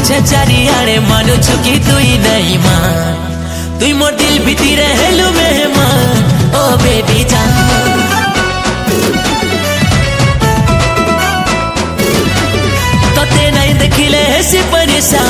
छे चारियाड़े मानु छुकी तुई नहीं मान तुई मोर दिल भीती रहेलु मेहमान ओ बेबी जान तो ते नहीं देखिले ऐसी परेशान